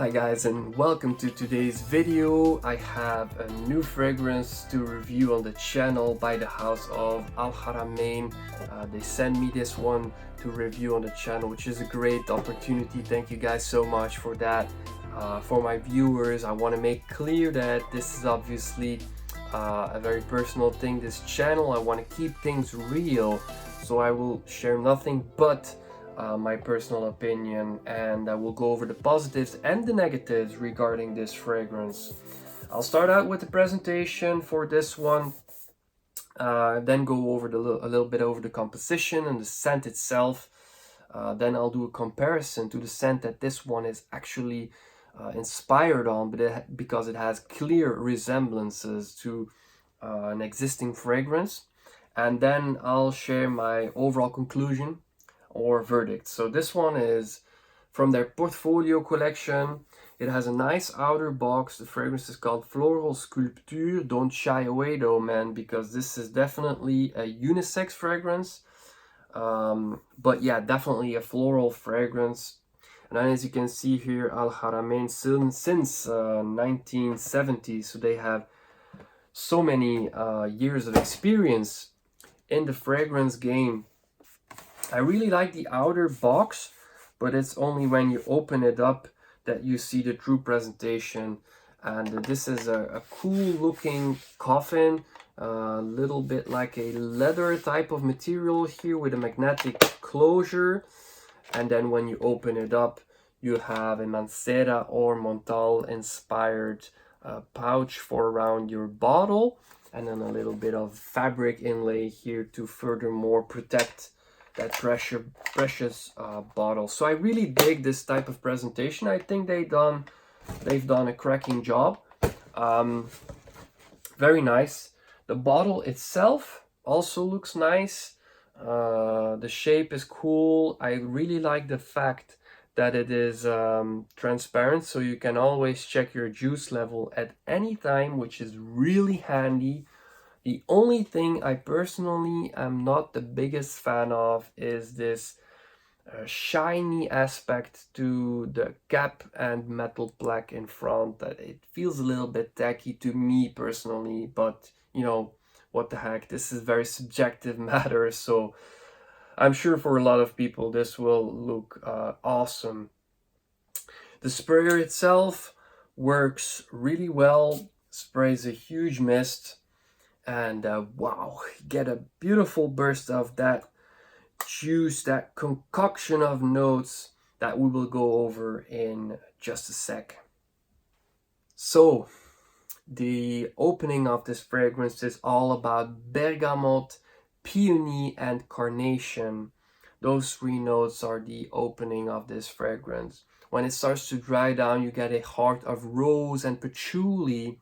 Hi guys, and welcome to today's video. I have a new fragrance to review on the channel by the house of Haramain. They sent me this one to review on the channel, which is a great opportunity. Thank you guys so much for that. For my viewers, I want to make clear that this is obviously a very personal thing. This channel, I want to keep things real, so I will share nothing but my personal opinion, and I will go over the positives and the negatives regarding this fragrance. I'll start out with the presentation for this one, then go over a little bit over the composition and the scent itself. Then I'll do a comparison to the scent that this one is actually inspired on, but because it has clear resemblances to an existing fragrance. And then I'll share my overall conclusion or verdict. So this one is from their portfolio collection. It has a nice outer box. The fragrance is called Floral Sculpture. Don't shy away though, man, because this is definitely a unisex fragrance. But yeah, definitely a floral fragrance. And then, as you can see here, Haramain since 1970, so they have so many years of experience in the fragrance game. I really like the outer box, but it's only when you open it up that you see the true presentation. And this is a cool looking coffin, a little bit like a leather type of material here with a magnetic closure. And then when you open it up, you have a Mancera or Montal inspired pouch for around your bottle, and then a little bit of fabric inlay here to furthermore protect that precious bottle. So I really dig this type of presentation. I think they've done a cracking job. Very nice. The bottle itself also looks nice. The shape is cool. I really like the fact that it is transparent, so you can always check your juice level at any time, which is really handy. The only thing I personally am not the biggest fan of is this shiny aspect to the cap and metal plaque in front. That it feels a little bit tacky to me personally, but you know, what the heck, this is very subjective matter, so I'm sure for a lot of people this will look awesome. The sprayer itself works really well, sprays a huge mist, and wow, get a beautiful burst of that juice, that concoction of notes that we will go over in just a sec. So the opening of this fragrance is all about bergamot, peony, and carnation. Those three notes are the opening of this fragrance. When it starts to dry down, you get a heart of rose and patchouli,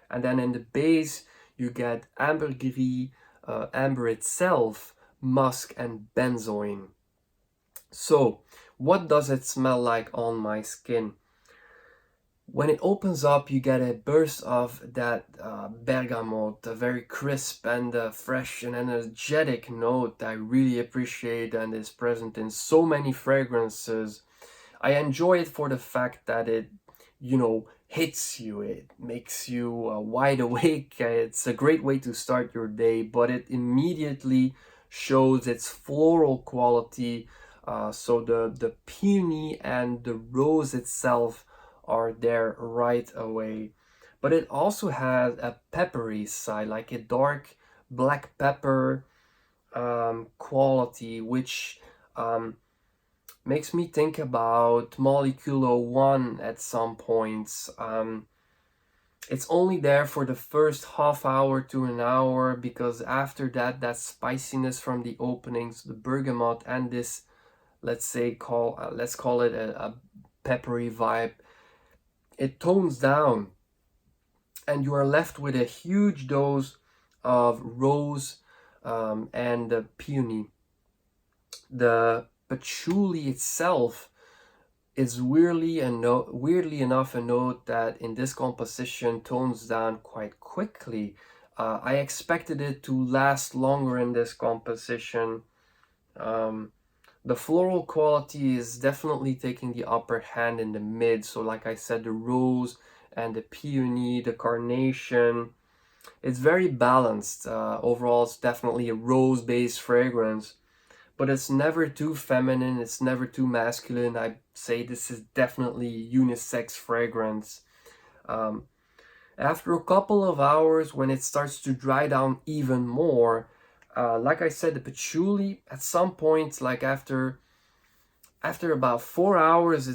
and then in the base you get ambergris, amber itself, musk, and benzoin. So what does it smell like on my skin? When it opens up, you get a burst of that bergamot, a very crisp and fresh and energetic note that I really appreciate and is present in so many fragrances. I enjoy it for the fact that it, you know, hits you, it makes you wide awake. It's a great way to start your day, but it immediately shows its floral quality. So the peony and the rose itself are there right away, but it also has a peppery side, like a dark black pepper quality, which makes me think about Moleculo 1 at some points. It's only there for the first half hour to an hour, because after that, that spiciness from the openings, the bergamot, and this, let's call it a peppery vibe, it tones down, and you are left with a huge dose of rose and the peony. The patchouli itself is weirdly enough a note that in this composition tones down quite quickly. I expected it to last longer in this composition, The floral quality is definitely taking the upper hand in the mid. So like I said, the rose and the peony, the carnation, it's very balanced. Overall, it's definitely a rose-based fragrance, but it's never too feminine, it's never too masculine. I say this is definitely unisex fragrance. Um, After a couple of hours, when it starts to dry down even more, like I said, the patchouli, at some point, like after about 4 hours,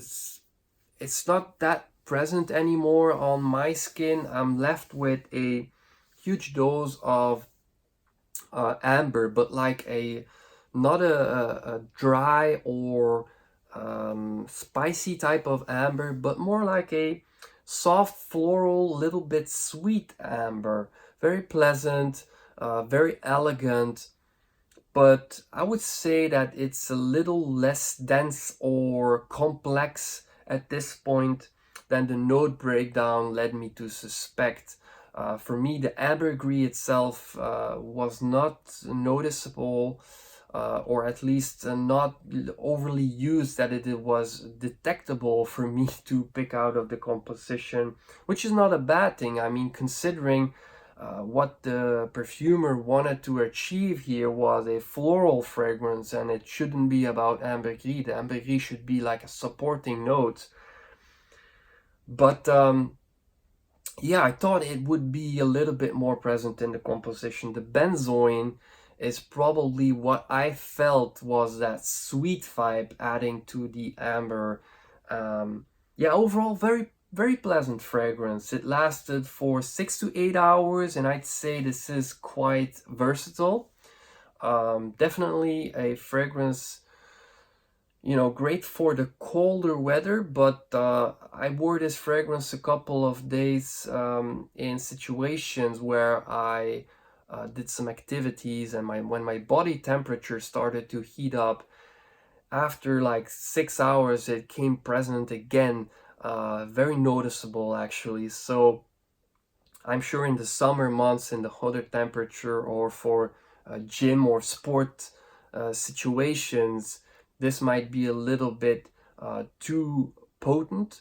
it's not that present anymore on my skin. I'm left with a huge dose of amber, but like a not a dry or spicy type of amber, but more like a soft floral, little bit sweet amber. Very pleasant, very elegant, but I would say that it's a little less dense or complex at this point than the note breakdown led me to suspect. For me, the ambergris itself was not noticeable, or at least not overly used, that it was detectable for me to pick out of the composition, which is not a bad thing. I mean, considering what the perfumer wanted to achieve here was a floral fragrance, and it shouldn't be about ambergris. The ambergris should be like a supporting note. But yeah, I thought it would be a little bit more present in the composition. The benzoin is probably what I felt was that sweet vibe adding to the amber. Yeah, overall, very pleasant fragrance. It lasted for 6 to 8 hours, and I'd say this is quite versatile. Definitely a fragrance, you know, great for the colder weather, but I wore this fragrance a couple of days in situations where I did some activities, and when my body temperature started to heat up, after like 6 hours it came present again, very noticeable actually. So I'm sure in the summer months, in the hotter temperature, or for gym or sport situations, this might be a little bit too potent.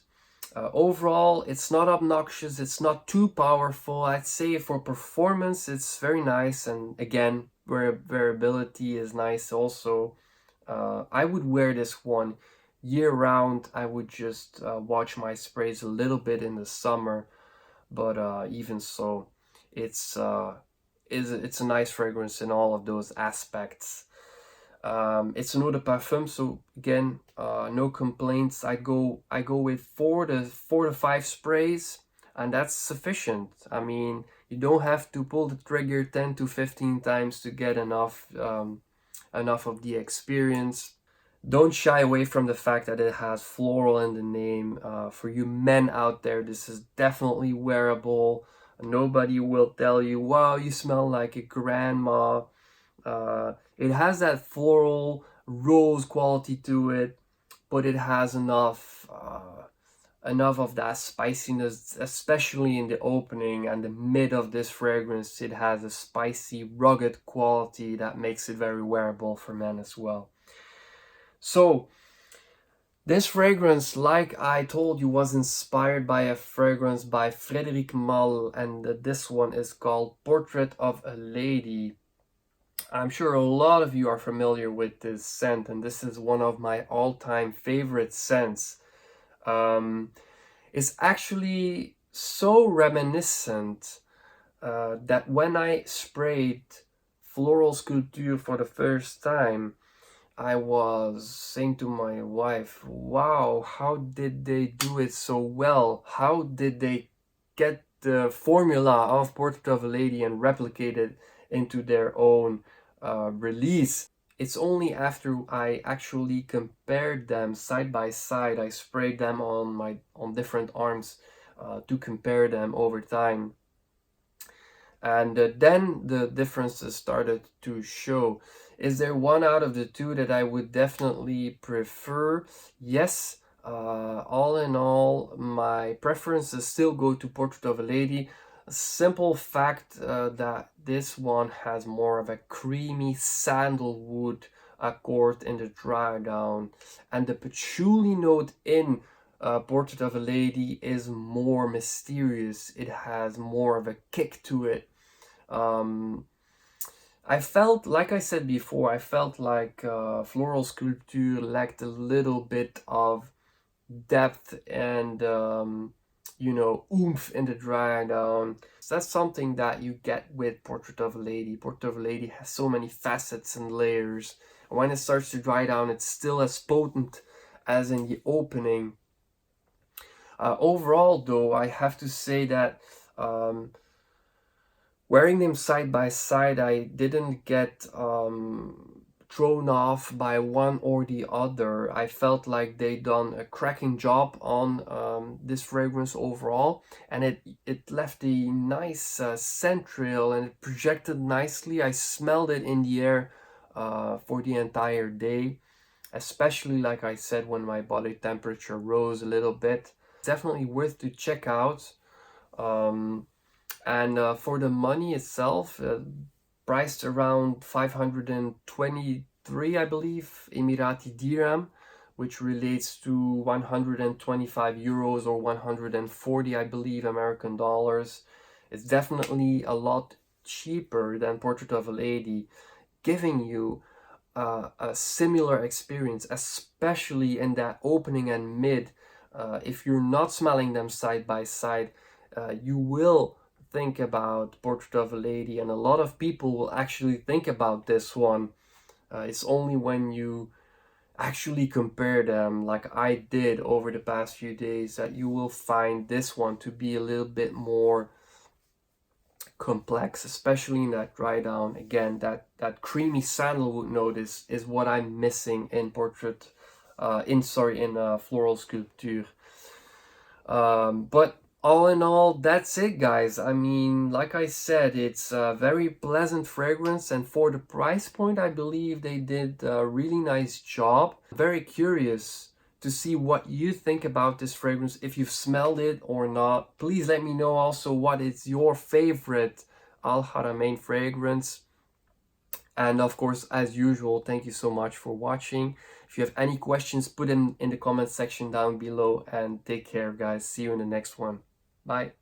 Overall, it's not obnoxious, it's not too powerful. I'd say for performance, it's very nice, and again, variability is nice also. I would wear this one year round. I would just watch my sprays a little bit in the summer, but even so, it's it's a nice fragrance in all of those aspects. It's an eau de parfum, so again, no complaints. I go with 4 to 5 sprays, and that's sufficient. I mean, you don't have to pull the trigger 10 to 15 times to get enough of the experience. Don't shy away from the fact that it has floral in the name. For you men out there, this is definitely wearable. Nobody will tell you, wow, you smell like a grandma. It has that floral rose quality to it, but it has enough of that spiciness, especially in the opening and the mid of this fragrance. It has a spicy, rugged quality that makes it very wearable for men as well. So this fragrance, like I told you, was inspired by a fragrance by Frédéric Malle, and this one is called Portrait of a Lady. I'm sure a lot of you are familiar with this scent, and this is one of my all-time favorite scents. It's actually so reminiscent that when I sprayed Floral Sculpture for the first time, I was saying to my wife, wow, how did they do it so well? How did they get the formula of Portrait of a Lady and replicate it into their own release? It's only after I actually compared them side by side, I sprayed them on different arms to compare them over time. And then the differences started to show. Is there one out of the two that I would definitely prefer? Yes. All in all, my preferences still go to Portrait of a Lady. A simple fact that this one has more of a creamy sandalwood accord in the dry down, and the patchouli note in Portrait of a Lady is more mysterious. It has more of a kick to it. I felt, like I said before, I felt like Floral Sculpture lacked a little bit of depth and you know, oomph in the dry down. So that's something that you get with Portrait of a Lady. Portrait of a Lady has so many facets and layers. And when it starts to dry down, it's still as potent as in the opening. Overall, though, I have to say that wearing them side by side, I didn't get thrown off by one or the other. I felt like they done a cracking job on this fragrance overall, and it left a nice scent trail, and it projected nicely. I smelled it in the air for the entire day, especially, like I said, when my body temperature rose a little bit. Definitely worth to check out. And for the money itself, priced around 523, I believe, Emirati dirham, which relates to 125 euros or 140, I believe, American dollars. It's definitely a lot cheaper than Portrait of a Lady, giving you a similar experience, especially in that opening and mid. If you're not smelling them side by side, you will think about Portrait of a Lady, and a lot of people will actually think about this one. It's only when you actually compare them, like I did over the past few days, that you will find this one to be a little bit more complex, especially in that dry down. Again, that creamy sandalwood note is what I'm missing in Floral Sculpture. But all in all, that's it, guys. I mean, like I said, it's a very pleasant fragrance, and for the price point, I believe they did a really nice job. Very curious to see what you think about this fragrance, if you've smelled it or not. Please let me know also what is your favorite Al Haramain fragrance. And of course, as usual, thank you so much for watching. If you have any questions, put them in the comment section down below, and take care, guys. See you in the next one. Bye.